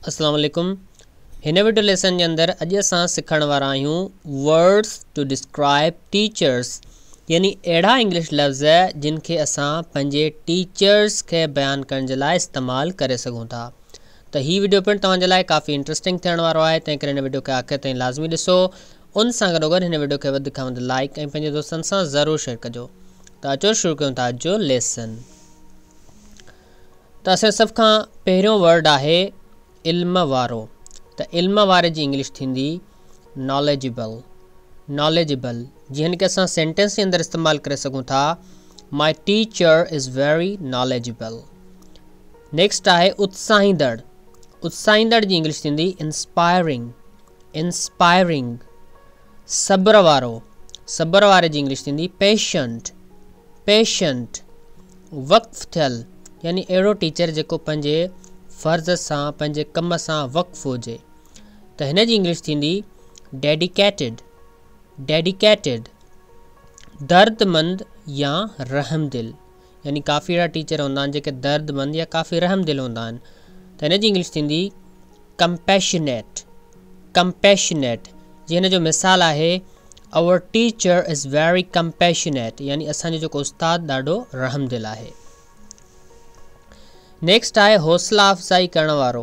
अस्सलाम वालेकुम। हिन वीडियो लेसन जे अंदर अॼु असां सिखण वारा आहियूं वर्ड्स टू डिस्क्राइब टीचर्स, यानी अहिड़ा इंग्लिश लफ़्ज़ जिन खे असां पंहिंजे टीचर्स खे बयानु करण जे लाइ इस्तेमालु करे सघूं था। त हीअ वीडियो पिणु तव्हांजे लाइ काफ़ी इंट्रस्टिंग थियण वारो आहे, तंहिं करे हिन वीडियो खे आख़िर ताईं लाज़मी ॾिसो। उन सां गॾोगॾु हिन वीडियो खे वधि खां वधि लाइक ऐं पंहिंजे दोस्तनि सां ज़रूरु शेयर कजो। त अचो शुरू कयूं था अॼु जो लेसन। त असां सभ खां पहिरियों वर्ड आहे इल्म वारो। त इल्म वारे जी इंग्लिश थींदी नॉलेजेबल। नॉलेजेबल जीअं कि असां सेंटेंस जे अंदरि इस्तेमालु करे सघूं था, माई teacher is very knowledgeable. Next आहे उत्साहींदड़। उत्साहींदड़ जी इंग्लिश थींदी इंस्पायरिंग। इंस्पायरिंग। सब्र वारो। सब्र वारे जी इंग्लिश थींदी पेशेंट। पेशेंट। वक़्फ़ थियल यानी अहिड़ो टीचर जेको पंहिंजे फ़र्ज़ सां पंहिंजे कम सां वक़्फ़ हुजे। त हिन जी इंग्लिश थींदी डेडिकेटेड। डेडिकेटेड। दर्दमंद या रहमदिल, यानी काफ़ी अहिड़ा टीचर हूंदा आहिनि जेके दर्दमंद या काफ़ी रहमदिल हूंदा आहिनि। त हिन जी इंग्लिश थींदी कंपैशनेट। कंपैशनेट। जीअं हिन जो मिसाल आहे our teacher is very compassionate, यानी असांजो जेको उस्तादु ॾाढो रहमदिल आहे। नेक्स्ट आहे हौसला अफ़ज़ाई करण वारो।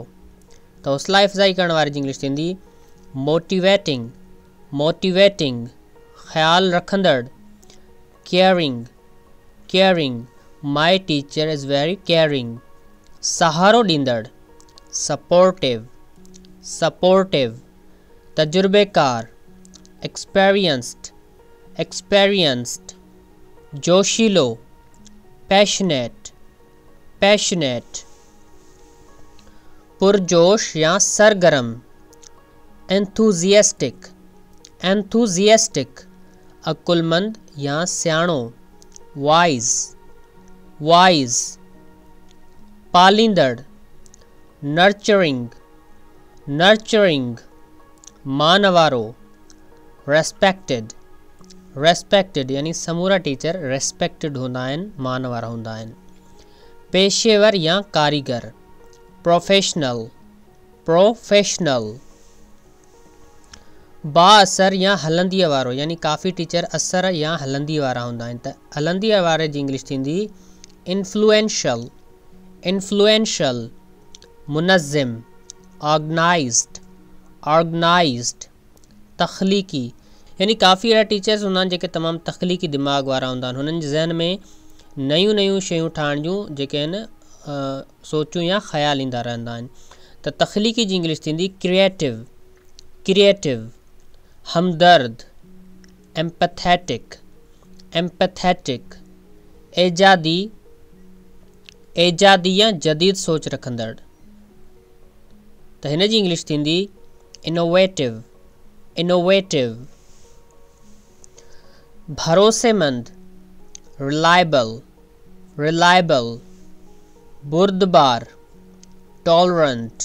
त हौसला अफ़ज़ाई करण वारी जी इंग्लिश थींदी मोटिवेटिंग। मोटिवेटिंग। ख़्यालु रखंदड़। Caring. Caring. My teacher is very caring. सहारो ॾींदड़। सपोर्टिव। सपोर्टिव। तजुर्बेकार। एक्सपीरियंस्ड। एक्सपीरियंस्ड। जोशीलो। पैशनेट। पैशनेट। पुरजोश या सरगर्म। एंथुजियास्टिक। एंथुजियास्टिक। अकुलमंद या सियाणो। वाइज। वाइज। पालींदड़। नर्चरिंग। नर्चरिंग। मान वारो। रेस्पेक्टेड। रेस्पेक्टेड, यानी समूरा टीचर रेस्पेक्टेड हूंदा आहिनि, मान वारा हूंदा आहिनि। पेशेवर या कारीगर। प्रोफेशनल। प्रोफेशनल। बाअसर या हलंदीअ वारो, यानी काफ़ी टीचर असर या हलंदी वारा हूंदा आहिनि। त हलंदीअ वारे जी इंग्लिश थींदी इन्फ्लुएंशियल। इन्फ्लुएंशियल। मुनज़्ज़िम। ऑर्गनाइज्ड। ऑर्गनाइज्ड। तख़लीक़ी, यानी काफ़ी अहिड़ा टीचर्स हूंदा आहिनि जेके तमामु तख़लीक़ी दिमाग़ वारा हूंदा आहिनि। हुननि जे ज़हन में नयूं नयूं शयूं ठाहिण जूं जेके आहिनि सोचूं या ख़्याल ईंदा रहंदा आहिनि। त तख़लीक़ी जी इंग्लिश थींदी क्रिएटिव। क्रिएटिव। हमदर्द। एम्पथेटिक। एम्पथेटिक। एजादी। एजादी या जदीद सोच रखंदड़। त हिन जी इंग्लिश थींदी इनोवेटिव। इनोवेटिव। भरोसेमंद। रिलायबल। रिलायबल। बुर्दबार। टॉलरेंट।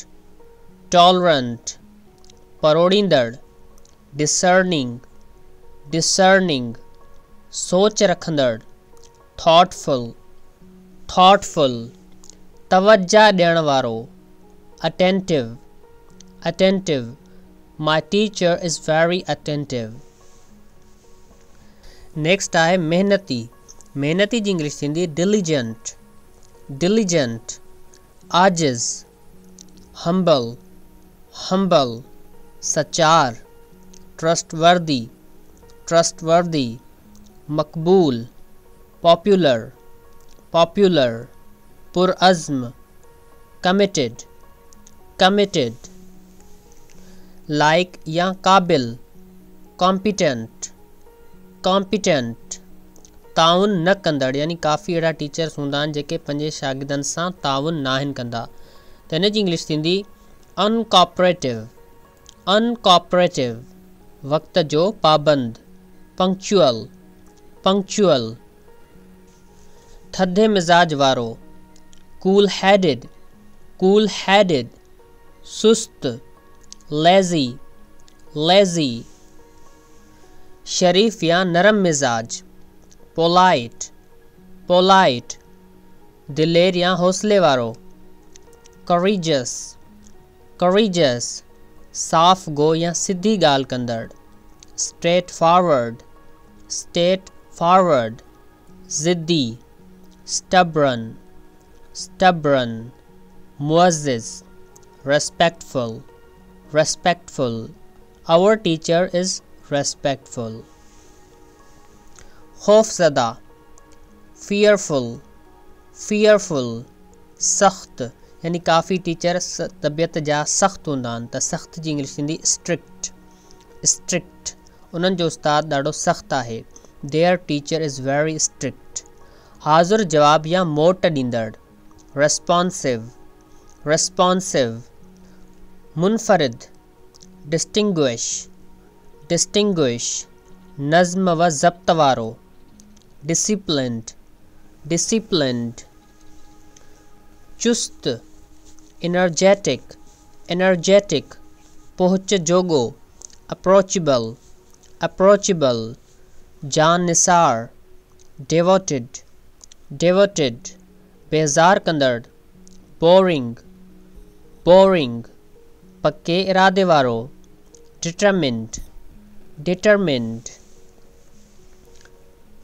टॉलरेंट। परोड़ींदड़। डिसर्निंग। डिसर्निंग। सोच रखंदड़। थॉटफुल। थॉटफुल। तवज्जा ॾियण वारो। Attentive. Attentive. My teacher is very attentive. Next आहे मेहनती। मेहनती जी इंग्लिश थींदी डिलीजेंट। डिलीजेंट। आजिज़। हम्बल। हम्बल। सचार। ट्रस्टवर्दी। ट्रस्टवर्दी। मकबूल। पॉपुलर। पॉपुलर। पुरअज़्म। कमिटेड। कमिटेड। लाइक या काबिल। कॉम्पिटेंट। कॉम्पिटेंट। ताउन न कंदड़, यानी काफ़ी अहिड़ा टीचर्स हूंदा आहिनि जेके पंहिंजे शागिर्दनि सां ताउन न आहिनि कंदा। त हिन जी इंग्लिश थींदी अनकॉपरेटिव। अनकॉपरेटिव। वक़्त जो पाबंद। पंक्चुअल। पंक्चुअल। थधे मिज़ाज वारो। Cool headed. Cool headed. सुस्त। लेज़ी। लेज़ी। शरीफ या नरम मिजाज। पोलाइट। पोलाइट। दिलेर या हौसले वारो। courageous, courageous साफ़ गो या सिधी ॻाल्हि कंदड़ straight forward ज़िद्दी stubborn मुअज़्ज़िज़ respectful our teacher is respectful खौफज़दा fearful सख़्त यानी काफ़ी टीचर तबियत जा सख़्त हूंदा आहिनि त सख़्त जी इंग्लिश थींदी strict उन्हनि जो उस्ताद ॾाढो सख़्त आहे their teacher is very strict हाज़ुर जवाब या मोट ॾींदड़ responsive मुनफ़रिद distinguish नज़्म व ज़ब्त वारो disciplined चुस्त energetic पहुँच जोगो approachable जाननिसार devoted बेज़ार कंदड़ boring पक्के इरादे वारो determined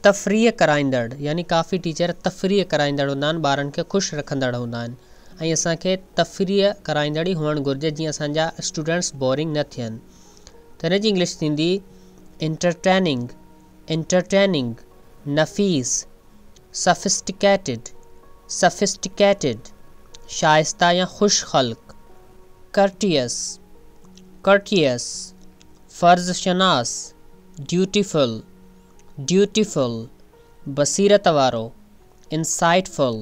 तफ़रीह कराईंदड़ यानी काफ़ी टीचर तफ़रीह कराईंदड़ हूंदा आहिनि ॿारनि खे ख़ुशि रखंदड़ हूंदा आहिनि ऐं असांखे तफ़रीह कराईंदड़ ई हुअणु घुरिजे जीअं असांजा स्टूडेंट्स बोरिंग न थियनि त हिन जी इंग्लिश थींदी entertaining नफ़ीस sophisticated शाइस्ता या ख़ुश ख़ल्क़ courteous फ़र्ज़ शनास dutiful बसीरत वारो insightful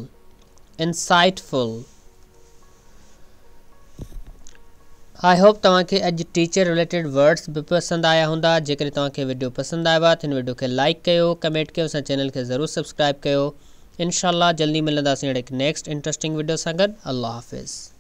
आई होप तव्हांखे अॼु टीचर रिलेटेड वर्ड्स बि पसंदि आया हूंदा जेकॾहिं तव्हांखे वीडियो पसंदि आयो आहे त हिन वीडियो खे लाइक कयो कमेंट कयो असां चैनल खे ज़रूरु सब्सक्राइब कयो इंशाअल्लाह जल्दी मिलंदासीं अहिड़े हिकु नेक्स्ट इंट्रस्टिंग वीडियो सां गॾु अल्लाह हाफ़िज़